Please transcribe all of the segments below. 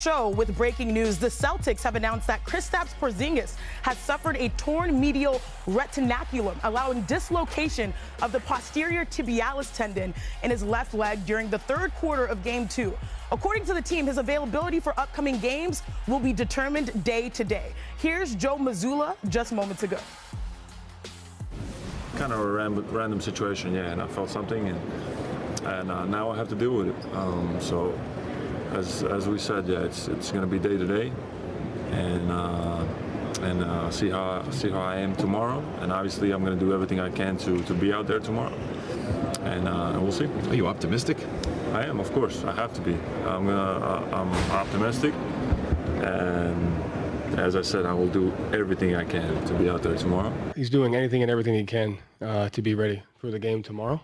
Show with breaking news. The Celtics have announced that Kristaps Porzingis has suffered a torn medial retinaculum, allowing dislocation of the posterior tibialis tendon in his left leg during the third quarter of Game 2. According to the team, his availability for upcoming games will be determined day to day. Here's Joe Mazzulla just moments ago. Kind of a random situation, yeah, and I felt something, and now I have to deal with it. So. As we said, yeah, it's going to be day to day, and see how I am tomorrow. And obviously, I'm going to do everything I can to be out there tomorrow, and we'll see. Are you optimistic? I am, of course. I have to be. I'm optimistic, and as I said, I will do everything I can to be out there tomorrow. He's doing anything and everything he can to be ready for the game tomorrow.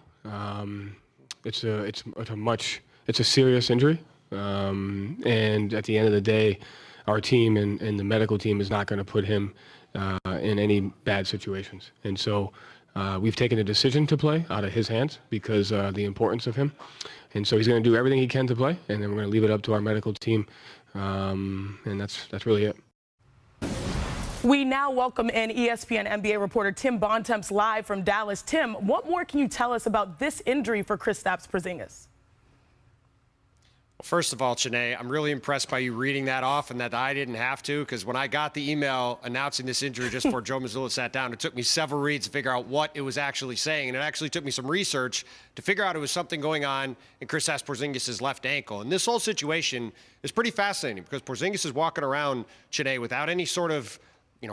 It's a serious injury. And at the end of the day, our team and the medical team is not going to put him in any bad situations. And so we've taken a decision to play out of his hands because the importance of him. And so he's going to do everything he can to play, and then we're going to leave it up to our medical team. And that's really it. We now welcome in ESPN NBA reporter Tim Bontemps live from Dallas. Tim, what more can you tell us about this injury for Kristaps Porzingis? Well, first of all, Chanae, I'm really impressed by you reading that off and that I didn't have to, because when I got the email announcing this injury just before Joe Mazzulla sat down, it took me several reads to figure out what it was actually saying. And it actually took me some research to figure out it was something going on in Kristaps Porzingis' left ankle. And this whole situation is pretty fascinating because Porzingis is walking around, Chanae, without any sort of,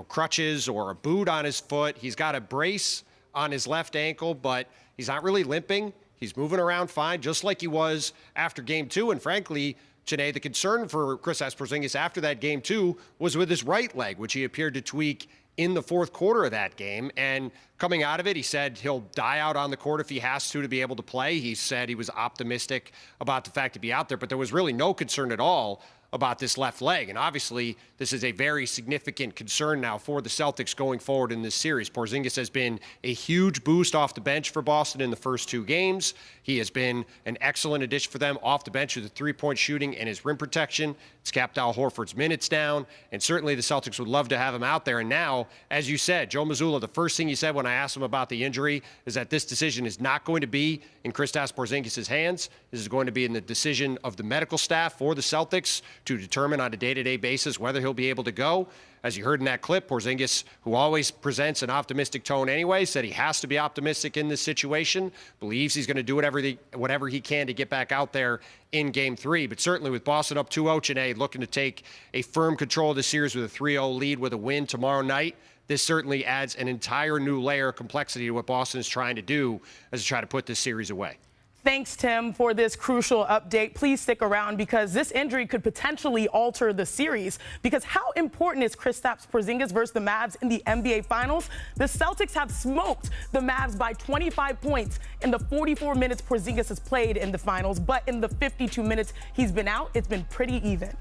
crutches or a boot on his foot. He's got a brace on his left ankle, but he's not really limping. He's moving around fine, just like he was after Game 2. And frankly, Chanae, the concern for Kristaps Porzingis after that Game 2 was with his right leg, which he appeared to tweak in the fourth quarter of that game. And coming out of it, he said he'll die out on the court if he has to be able to play. He said he was optimistic about the fact to be out there, but there was really no concern at all about this left leg. And obviously, this is a very significant concern now for the Celtics going forward in this series. Porzingis has been a huge boost off the bench for Boston in the first two games. He has been an excellent addition for them off the bench with the three-point shooting and his rim protection. It's capped Al Horford's minutes down, and certainly the Celtics would love to have him out there. And now, as you said, Joe Mazzulla, the first thing he said when I asked him about the injury is that this decision is not going to be in Kristaps Porzingis' hands. This is going to be in the decision of the medical staff for the Celtics to determine on a day-to-day basis whether he'll be able to go. As you heard in that clip, Porzingis, who always presents an optimistic tone anyway, said he has to be optimistic in this situation, believes he's going to do whatever he can to get back out there in Game 3. But certainly with Boston up 2-0, Chanae, looking to take a firm control of the series with a 3-0 lead with a win tomorrow night, this certainly adds an entire new layer of complexity to what Boston is trying to do as they try to put this series away. Thanks, Tim, for this crucial update. Please stick around because this injury could potentially alter the series. Because how important is Kristaps Porzingis versus the Mavs in the NBA Finals? The Celtics have smoked the Mavs by 25 points in the 44 minutes Porzingis has played in the Finals. But in the 52 minutes he's been out, it's been pretty even.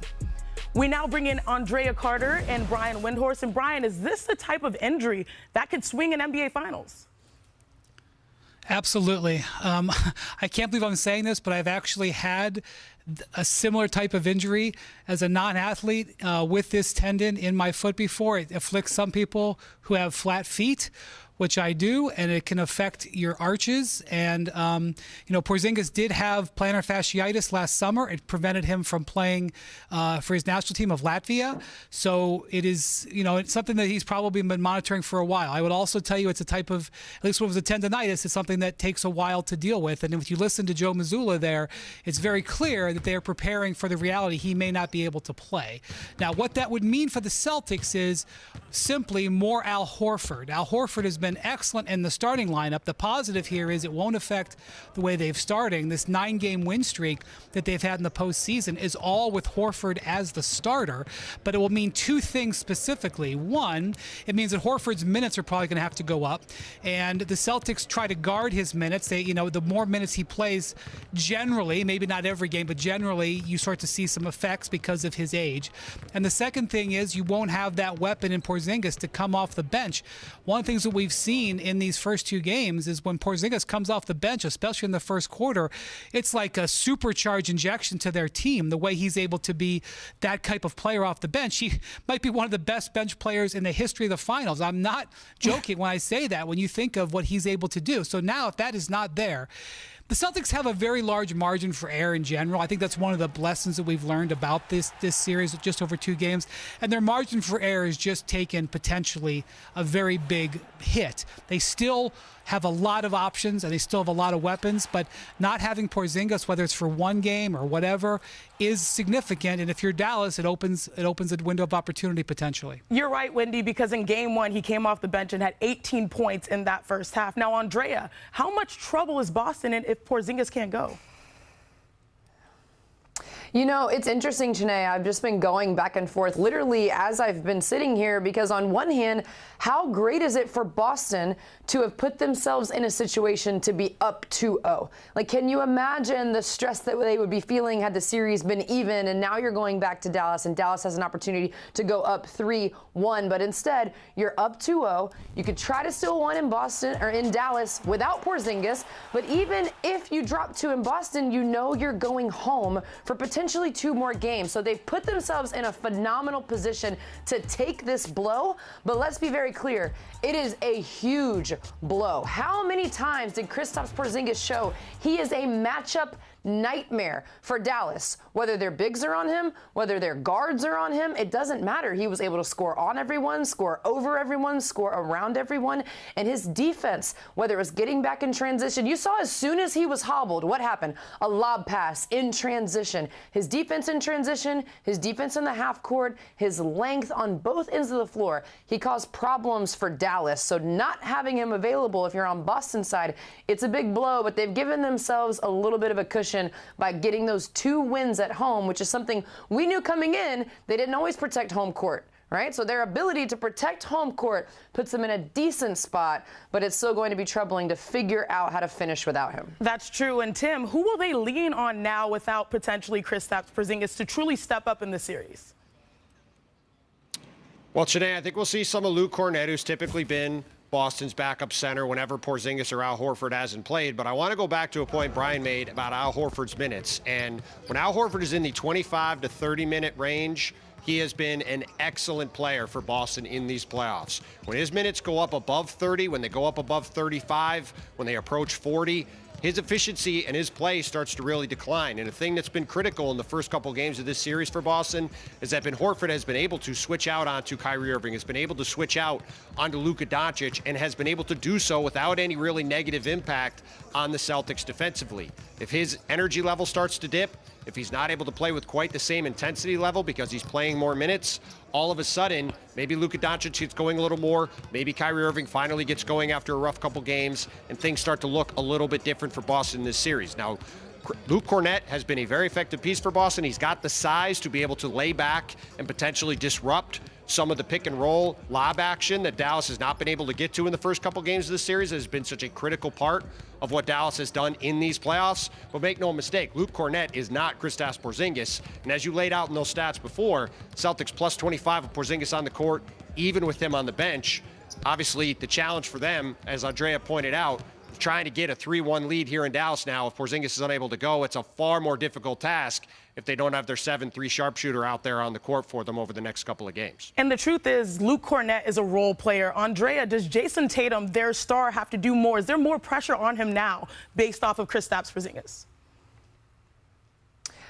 We now bring in Andrea Carter and Brian Windhorst. And Brian, is this the type of injury that could swing an NBA Finals? Absolutely. I can't believe I'm saying this, but I've actually had a similar type of injury as a non-athlete with this tendon in my foot before. It afflicts some people who have flat feet, which I do, and it can affect your arches. And, Porzingis did have plantar fasciitis last summer. It prevented him from playing for his national team of Latvia. So it is, it's something that he's probably been monitoring for a while. I would also tell you it's a type of, at least when it was a tendonitis, it's something that takes a while to deal with. And if you listen to Joe Mazzulla there, it's very clear that they are preparing for the reality he may not be able to play. Now, what that would mean for the Celtics is simply more Al Horford. Al Horford has been excellent in the starting lineup. The positive here is it won't affect the way they've starting. This 9-game win streak that they've had in the postseason is all with Horford as the starter, but it will mean two things specifically. One, it means that Horford's minutes are probably going to have to go up, and the Celtics try to guard his minutes. They, the more minutes he plays generally, maybe not every game, but generally you start to see some effects because of his age. And the second thing is you won't have that weapon in Porzingis to come off the bench. One of the things that we've seen in these first 2 games is when Porzingis comes off the bench, especially in the first quarter, it's like a supercharged injection to their team, the way he's able to be that type of player off the bench. He might be one of the best bench players in the history of the finals. I'm not joking when I say that, when you think of what he's able to do. So now if that is not there, the Celtics have a very large margin for error in general. I think that's one of the lessons that we've learned about this series, just over 2 games. And their margin for error has just taken potentially a very big hit. They still have a lot of options and they still have a lot of weapons, but not having Porzingis, whether it's for 1 game or whatever, is significant. And if you're Dallas, it opens a window of opportunity potentially. You're right, Wendy, because in game 1, he came off the bench and had 18 points in that first half. Now, Andrea, how much trouble is Boston in if Porzingis can't go? You know, it's interesting, Janae. I've just been going back and forth literally as I've been sitting here, because on one hand, how great is it for Boston to have put themselves in a situation to be up 2-0? Like, can you imagine the stress that they would be feeling had the series been even, and now you're going back to Dallas, and Dallas has an opportunity to go up 3-1, but instead you're up 2-0. You could try to steal 1 in Boston or in Dallas without Porzingis, but even if you drop 2 in Boston, you know you're going home for potentially 2 more games. So they've put themselves in a phenomenal position to take this blow, but let's be very clear, it is a huge blow. How many times did Kristaps Porzingis show he is a matchup nightmare for Dallas? Whether their bigs are on him, whether their guards are on him, it doesn't matter. He was able to score on everyone, score over everyone, score around everyone. And his defense, whether it was getting back in transition, you saw as soon as he was hobbled, what happened? A lob pass in transition. His defense in transition, his defense in the half court, his length on both ends of the floor. He caused problems for Dallas. So not having him available, if you're on Boston's side, it's a big blow, but they've given themselves a little bit of a cushion by getting those 2 wins at home, which is something we knew coming in. They didn't always protect home court, right? So their ability to protect home court puts them in a decent spot, but it's still going to be troubling to figure out how to finish without him. That's true. And Tim, who will they lean on now without potentially Kristaps Porzingis to truly step up in the series? Well, today I think we'll see some of Luke Cornett, who's typically been Boston's backup center whenever Porzingis or Al Horford hasn't played. But I want to go back to a point Brian made about Al Horford's minutes. And when Al Horford is in the 25 to 30-minute range, he has been an excellent player for Boston in these playoffs. When his minutes go up above 30, when they go up above 35, when they approach 40, his efficiency and his play starts to really decline. And a thing that's been critical in the first couple games of this series for Boston is that Ben Horford has been able to switch out onto Kyrie Irving, has been able to switch out onto Luka Doncic, and has been able to do so without any really negative impact on the Celtics defensively. If his energy level starts to dip, if he's not able to play with quite the same intensity level because he's playing more minutes, all of a sudden, maybe Luka Doncic gets going a little more, maybe Kyrie Irving finally gets going after a rough couple games, and things start to look a little bit different for Boston in this series. Now, Luke Cornett has been a very effective piece for Boston. He's got the size to be able to lay back and potentially disrupt some of the pick and roll lob action that Dallas has not been able to get to in the first couple games of this series. It has been such a critical part of what Dallas has done in these playoffs. But make no mistake, Luke Cornett is not Kristaps Porzingis. And as you laid out in those stats before, Celtics plus 25 with Porzingis on the court, even with him on the bench. Obviously, the challenge for them, as Andrea pointed out, trying to get a 3-1 lead here in Dallas now. If Porzingis is unable to go, it's a far more difficult task if they don't have their 7-3 sharpshooter out there on the court for them over the next couple of games. And the truth is, Luke Cornett is a role player. Andrea, does Jason Tatum, their star, have to do more? Is there more pressure on him now based off of Kristaps Porzingis?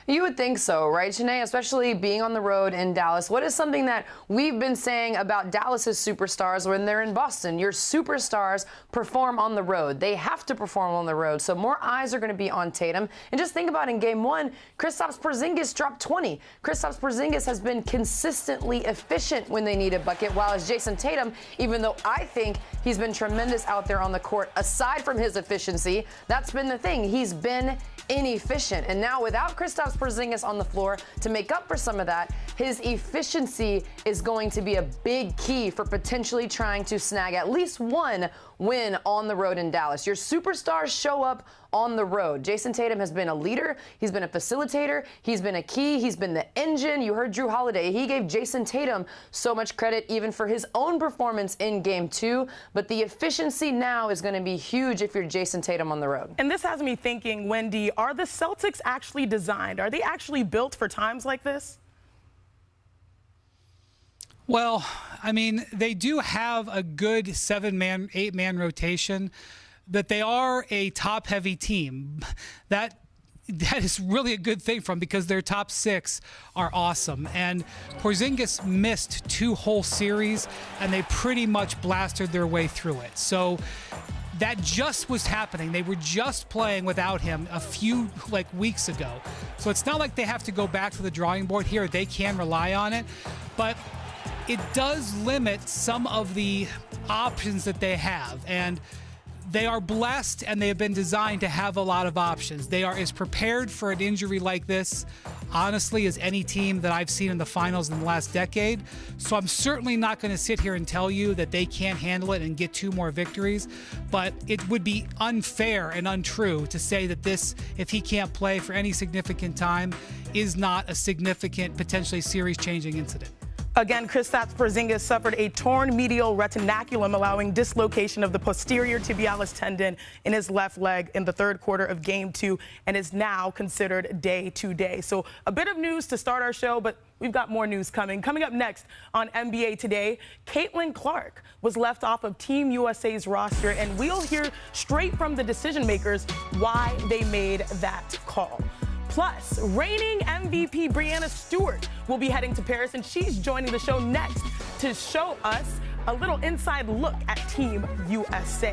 You would think so, right, Janae? Especially being on the road in Dallas. What is something that we've been saying about Dallas's superstars when they're in Boston? Your superstars perform on the road. They have to perform on the road. So more eyes are going to be on Tatum. And just think about in Game 1, Kristaps Porzingis dropped 20. Kristaps Porzingis has been consistently efficient when they need a bucket, while as Jason Tatum, even though I think he's been tremendous out there on the court, aside from his efficiency, that's been the thing. He's been inefficient. And now without Kristaps Porzingis on the floor to make up for some of that, his efficiency is going to be a big key for potentially trying to snag at least one win on the road in Dallas. Your superstars show up on the road. Jason Tatum has been a leader. He's been a facilitator. He's been a key. He's been the engine. You heard Drew Holiday. He gave Jason Tatum so much credit even for his own performance in Game 2. But the efficiency now is going to be huge if you're Jason Tatum on the road. And this has me thinking, Wendy, are the Celtics actually designed? Are they actually built for times like this? Well, I mean, they do have a good 7-man, 8-man rotation, but they are a top-heavy team. That is really a good thing from because their top 6 are awesome. And Porzingis missed 2 whole series, and they pretty much blasted their way through it. So that just was happening. They were just playing without him a few weeks ago. So it's not like they have to go back to the drawing board here. They can rely on it. But it does limit some of the options that they have. And they are blessed, and they have been designed to have a lot of options. They are as prepared for an injury like this, honestly, as any team that I've seen in the finals in the last decade. So I'm certainly not going to sit here and tell you that they can't handle it and get 2 more victories. But it would be unfair and untrue to say that this, if he can't play for any significant time, is not a significant, potentially series-changing incident. Again, Kristaps Porzingis suffered a torn medial retinaculum, allowing dislocation of the posterior tibialis tendon in his left leg in the 3rd quarter of Game 2, and is now considered day-to-day. So a bit of news to start our show, but we've got more news coming. Coming up next on NBA Today, Caitlin Clark was left off of Team USA's roster, and we'll hear straight from the decision makers why they made that call. Plus, reigning MVP Breanna Stewart will be heading to Paris, and she's joining the show next to show us a little inside look at Team USA.